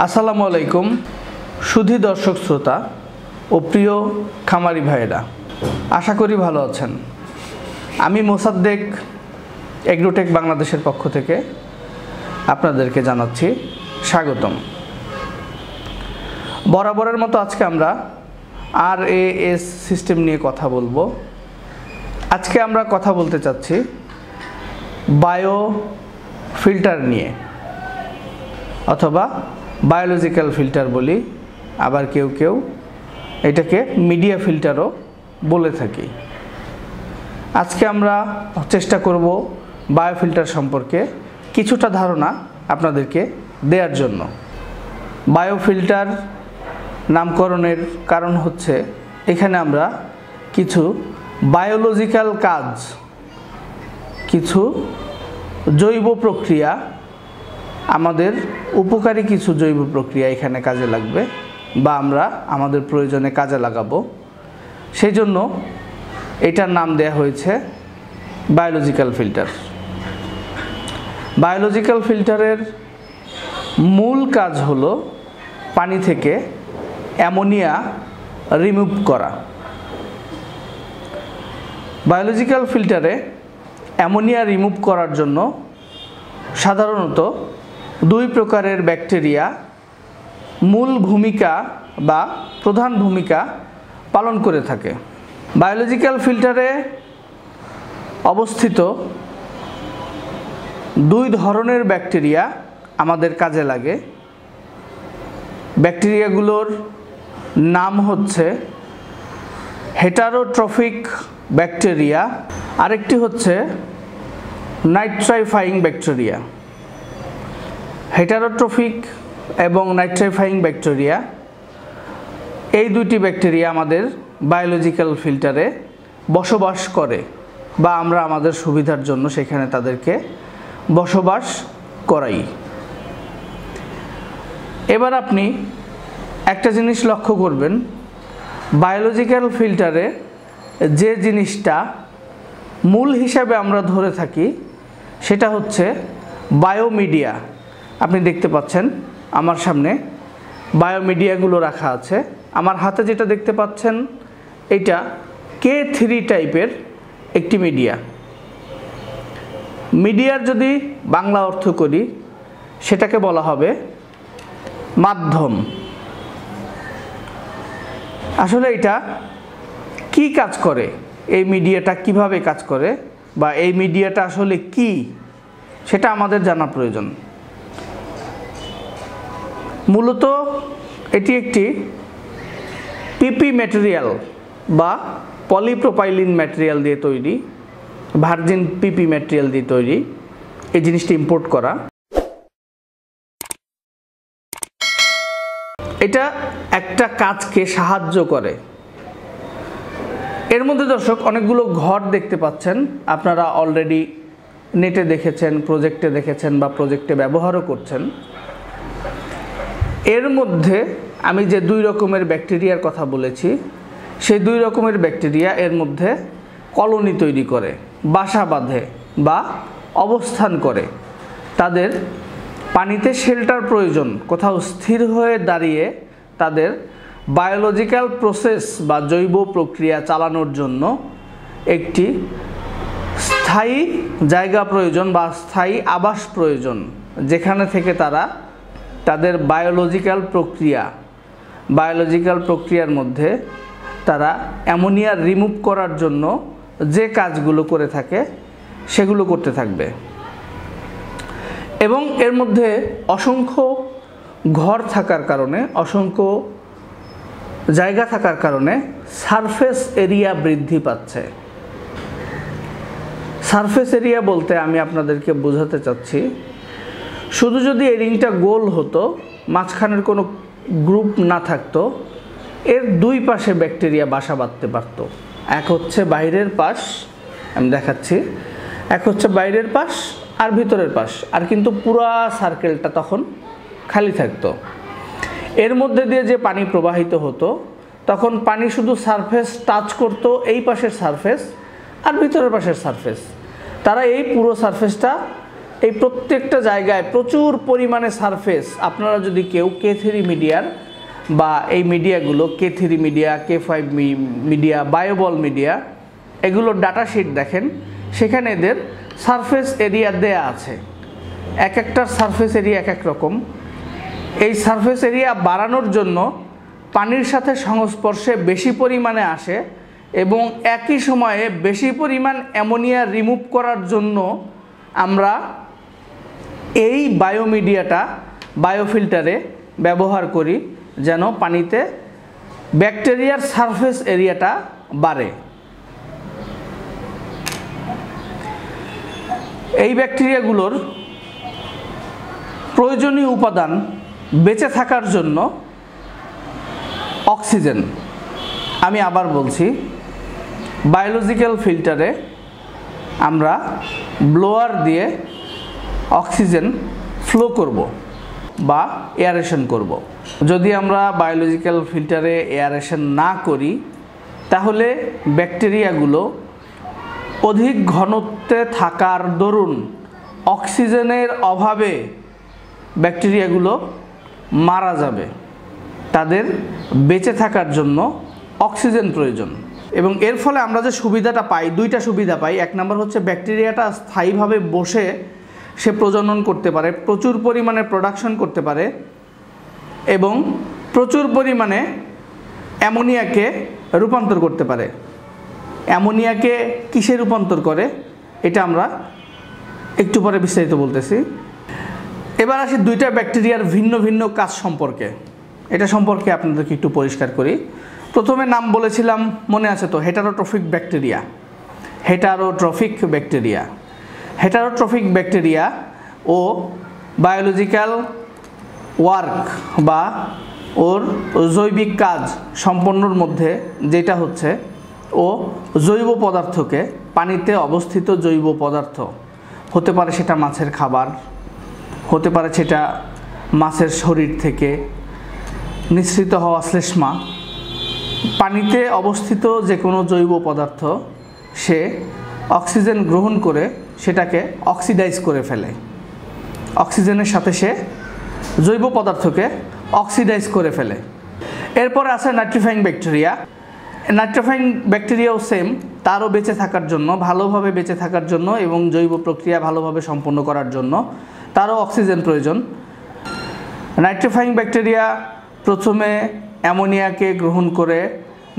আসসালামু আলাইকুম সুধী দর্শক শ্রোতা ও প্রিয় খামারি ভাইয়েরা, আশা করি ভালো আছেন। আমি মোসাদ্দেক এগ্রোটেক বাংলাদেশের পক্ষ থেকে আপনাদেরকে জানাচ্ছি স্বাগতম। বরাবরের মতো আজকে আমরা RAS সিস্টেম নিয়ে কথা বলবো। আজকে আমরা কথা বলতে চাচ্ছি বায়ো ফিল্টার নিয়ে, অথবা বায়োলজিক্যাল ফিল্টার বলি, আবার কেউ কেউ এটাকে মিডিয়া ফিল্টারও বলে থাকি। আজকে আমরা চেষ্টা করব বায়ো ফিল্টার সম্পর্কে কিছুটা ধারণা আপনাদেরকে দেওয়ার জন্য। বায়ো ফিল্টার নামকরণের কারণ হচ্ছে এখানে আমরা কিছু বায়োলজিক্যাল কাজ, কিছু জৈব প্রক্রিয়া, আমাদের উপকারী কিছু জৈব প্রক্রিয়া এখানে কাজে লাগবে বা আমরা আমাদের প্রয়োজনে কাজে লাগাবো। সেই জন্য এটার নাম দেয়া হয়েছে বায়োলজিক্যাল ফিল্টার। বায়োলজিক্যাল ফিল্টারের মূল কাজ হলো পানি থেকে অ্যামোনিয়া রিমুভ করা। বায়োলজিক্যাল ফিল্টারে অ্যামোনিয়া রিমুভ করার জন্য সাধারণত দুই প্রকারের ব্যাকটেরিয়া মূল ভূমিকা বা প্রধান ভূমিকা পালন করে থাকে। বায়োলজিক্যাল ফিল্টারে অবস্থিত দুই ধরনের ব্যাকটেরিয়া আমাদের কাজে লাগে। ব্যাকটেরিয়াগুলোর নাম হচ্ছে হেটারোট্রফিক ব্যাকটেরিয়া, আরেকটি হচ্ছে নাইট্রাইফাইং ব্যাকটেরিয়া। হেটারোট্রফিক এবং নাইট্রাইফাইং ব্যাকটেরিয়া, এই দুইটি ব্যাকটেরিয়া আমাদের বায়োলজিক্যাল ফিল্টারে বসবাস করে বা আমরা আমাদের সুবিধার জন্য সেখানে তাদেরকে বসবাস করাই। এবার আপনি একটা জিনিস লক্ষ্য করবেন, বায়োলজিক্যাল ফিল্টারে যে জিনিসটা মূল হিসাবে আমরা ধরে থাকি সেটা হচ্ছে বায়োমিডিয়া। আপনি দেখতে পাচ্ছেন আমার সামনে বায়োমিডিয়াগুলো রাখা আছে। আমার হাতে যেটা দেখতে পাচ্ছেন এটা K3 টাইপের একটি মিডিয়া। মিডিয়ার যদি বাংলা অর্থ করি সেটাকে বলা হবে মাধ্যম। আসলে এটা কি কাজ করে, এই মিডিয়াটা কিভাবে কাজ করে বা এই মিডিয়াটা আসলে কি সেটা আমাদের জানা প্রয়োজন। মূলত এটি একটি পিপি ম্যাটেরিয়াল বা পলিপ্রোপাইলিন ম্যাটেরিয়াল দিয়ে তৈরি, ভার্জিন পিপি ম্যাটেরিয়াল দিয়ে তৈরি। এই জিনিসটি ইম্পোর্ট করা। এটা একটা কাজকে সাহায্য করে। এর মধ্যে দর্শক অনেকগুলো ঘর দেখতে পাচ্ছেন, আপনারা অলরেডি নেটে দেখেছেন, প্রজেক্টে দেখেছেন বা প্রজেক্টে ব্যবহারও করছেন। এর মধ্যে আমি যে দুই রকমের ব্যাকটেরিয়ার কথা বলেছি, সেই দুই রকমের ব্যাকটেরিয়া এর মধ্যে কলোনি তৈরি করে, বাসা বাঁধে বা অবস্থান করে। তাদের পানিতে শেল্টার প্রয়োজন, কোথাও স্থির হয়ে দাঁড়িয়ে তাদের বায়োলজিক্যাল প্রসেস বা জৈব প্রক্রিয়া চালানোর জন্য একটি স্থায়ী জায়গা প্রয়োজন বা স্থায়ী আবাস প্রয়োজন, যেখানে থেকে তারা তাদের বায়োলজিক্যাল প্রক্রিয়ার মধ্যে তারা অ্যামোনিয়া রিমুভ করার জন্য যে কাজগুলো করে থাকে সেগুলো করতে থাকবে। এবং এর মধ্যে অসংখ্য ঘর থাকার কারণে, অসংখ্য জায়গা থাকার কারণে সারফেস এরিয়া বৃদ্ধি পাচ্ছে। সারফেস এরিয়া বলতে আমি আপনাদেরকে বোঝাতে চাচ্ছি, শুধু যদি এই রিংটা গোল হতো, মাঝখানের কোনো গ্রুপ না থাকতো, এর দুই পাশে ব্যাকটেরিয়া বাসা বাঁধতে পারত। এক হচ্ছে বাইরের পাশ, আমি দেখাচ্ছি, এক হচ্ছে বাইরের পাশ আর ভিতরের পাশ, আর কিন্তু পুরা সার্কেলটা তখন খালি থাকতো। এর মধ্যে দিয়ে যে পানি প্রবাহিত হতো তখন পানি শুধু সারফেস টাচ করতো, এই পাশের সারফেস আর ভিতরের পাশের সারফেস। তারা এই পুরো সারফেসটা এই প্রত্যেকটা জায়গায় প্রচুর পরিমাণে সারফেস আপনারা যদি কেউ K3 মিডিয়ার বা এই মিডিয়াগুলো K3 media, K5 media, bioball media এগুলোর ডাটা শিট দেখেন, সেখানে এদের সারফেস এরিয়া দেয়া আছে। এক একটার সারফেস এরিয়া এক এক রকম। এই সারফেস এরিয়া বাড়ানোর জন্য পানির সাথে সংস্পর্শে বেশি পরিমাণে আসে এবং একই সময়ে বেশি পরিমাণ অ্যামোনিয়া রিমুভ করার জন্য আমরা এই বায়োমিডিয়াটা বায়োফিল্টারে ব্যবহার করি, যেন পানিতে ব্যাকটেরিয়ার সারফেস এরিয়াটা বাড়ে। এই ব্যাকটেরিয়াগুলোর প্রয়োজনীয় উপাদান বেঁচে থাকার জন্য অক্সিজেন। আমি আবার বলছি, বায়োলজিক্যাল ফিল্টারে আমরা ব্লোয়ার দিয়ে অক্সিজেন ফ্লো করব বা এয়ারেশন করব। যদি আমরা বায়োলজিক্যাল ফিল্টারে এয়ারেশন না করি তাহলে ব্যাকটেরিয়াগুলো অধিক ঘনত্বে থাকার দরুন অক্সিজেনের অভাবে ব্যাকটেরিয়াগুলো মারা যাবে। তাদের বেঁচে থাকার জন্য অক্সিজেন প্রয়োজন এবং এর ফলে আমরা যে সুবিধাটা পাই, দুইটা সুবিধা পাই। এক নম্বর হচ্ছে ব্যাকটেরিয়াটা স্থায়ীভাবে বসে সে প্রজনন করতে পারে, প্রচুর পরিমাণে প্রোডাকশন করতে পারে এবং প্রচুর পরিমাণে অ্যামোনিয়াকে রূপান্তর করতে পারে। অ্যামোনিয়াকে কিসে রূপান্তর করে এটা আমরা একটু পরে বিস্তারিত বলতেছি। এবার আসি দুইটা ব্যাকটেরিয়ার ভিন্ন ভিন্ন কাজ সম্পর্কে। এটা সম্পর্কে আপনাদেরকে একটু পরিষ্কার করি। প্রথমে নাম বলেছিলাম, মনে আছে তো, heterotrophic bacteria. Heterotrophic bacteria heterotrophic bacteria ও বায়োলজিক্যাল ওয়ার্ক বা ওর জৈবিক কাজ সম্পন্নর মধ্যে যেটা হচ্ছে, ও জৈব পদার্থকে, পানিতে অবস্থিত জৈব পদার্থ হতে পারে সেটা মাছের খাবার, হতে পারে সেটা মাছের শরীর থেকে নিঃসৃত হওয়া শ্লেষ্মা, পানিতে অবস্থিত যে কোনো জৈব পদার্থ সে অক্সিজেন গ্রহণ করে সেটাকে অক্সিডাইজ করে ফেলে। অক্সিজেনের সাথে সে জৈব পদার্থকে অক্সিডাইজ করে ফেলে। এরপরে আছে নাইট্রিফাইং ব্যাকটেরিয়া। নাইট্রিফাইং ব্যাকটেরিয়াও সেম, তারও বেঁচে থাকার জন্য, ভালোভাবে বেঁচে থাকার জন্য এবং জৈব প্রক্রিয়া ভালোভাবে সম্পন্ন করার জন্য তারও অক্সিজেন প্রয়োজন। নাইট্রিফাইং ব্যাকটেরিয়া প্রথমে অ্যামোনিয়াকে গ্রহণ করে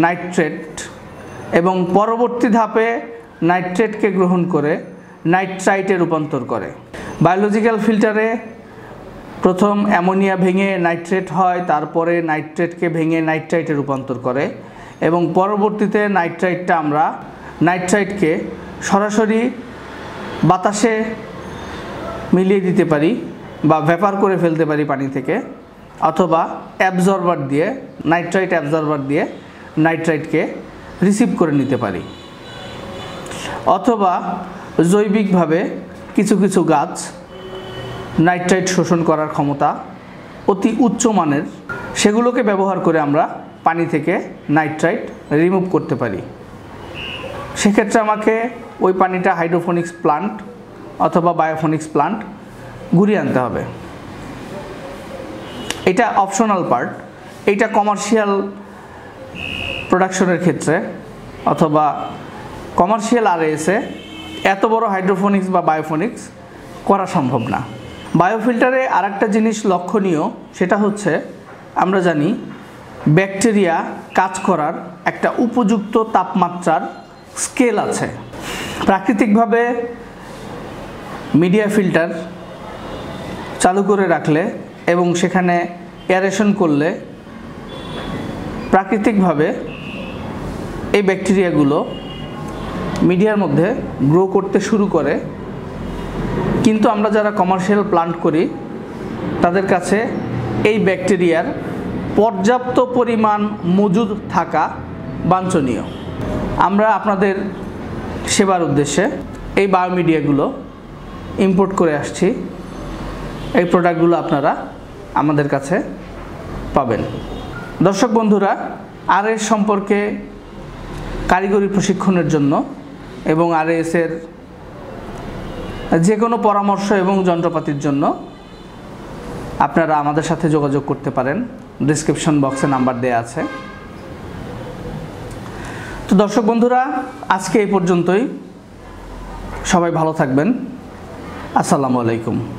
নাইট্রেট এবং পরবর্তী ধাপে নাইট্রেটকে গ্রহণ করে নাইট্রাইটে রূপান্তর করে। বায়োলজিক্যাল ফিল্টারে প্রথম অ্যামোনিয়া ভেঙে নাইট্রেট হয়, তারপরে নাইট্রেটকে ভেঙে নাইট্রাইটে রূপান্তর করে এবং পরবর্তীতে নাইট্রাইটকে সরাসরি বাতাসে মিলিয়ে দিতে পারি বা ভ্যাপার করে ফেলতে পারি পানি থেকে, অথবা অ্যাবজর্বার দিয়ে, নাইট্রাইট অ্যাবজর্বার দিয়ে নাইট্রাইটকে রিসিভ করে নিতে পারি, অথবা জৈবিকভাবে কিছু কিছু গাছ নাইট্রাইট শোষণ করার ক্ষমতা অতি উচ্চমানের, সেগুলোকে ব্যবহার করে আমরা পানি থেকে নাইট্রাইট রিমুভ করতে পারি। সেক্ষেত্রে আমাকে ওই পানিটা হাইড্রোফোনিক্স প্লান্ট অথবা বায়োফোনিক্স প্লান্ট ঘুরিয়ে আনতে হবে। এটা অপশনাল পার্ট। এইটা কমার্শিয়াল প্রোডাকশনের ক্ষেত্রে অথবা কমার্শিয়াল আরএসে এত বড় হাইড্রোফোনিক্স বা বায়োফোনিক্স করা সম্ভব না। বায়োফিল্টারে আরেকটা জিনিস লক্ষণীয়, সেটা হচ্ছে আমরা জানি ব্যাকটেরিয়া কাজ করার একটা উপযুক্ত তাপমাত্রার স্কেল আছে। প্রাকৃতিকভাবে মিডিয়া ফিল্টার চালু করে রাখলে এবং সেখানে এয়ারেশন করলে প্রাকৃতিকভাবে এই ব্যাকটেরিয়াগুলো মিডিয়ার মধ্যে গ্রো করতে শুরু করে, কিন্তু আমরা যারা কমার্শিয়াল প্লান্ট করি তাদের কাছে এই ব্যাকটেরিয়ার পর্যাপ্ত পরিমাণ মজুদ থাকা বাঞ্ছনীয়। আমরা আপনাদের সেবার উদ্দেশ্যে এই বায়োমিডিয়াগুলো ইম্পোর্ট করে আসছি। এই প্রোডাক্টগুলো আপনারা আমাদের কাছে পাবেন। দর্শক বন্ধুরা, আরএস সম্পর্কে কারিগরি প্রশিক্ষণের জন্য এবং আরএসের যে কোনো পরামর্শ এবং যন্ত্রপাতির জন্য আপনারা আমাদের সাথে যোগাযোগ করতে পারেন। ডেসক্রিপশন বক্সে নাম্বার দেওয়া আছে। তো দর্শক বন্ধুরা, আজকে এই পর্যন্তই। সবাই ভালো থাকবেন। আসসালামু আলাইকুম।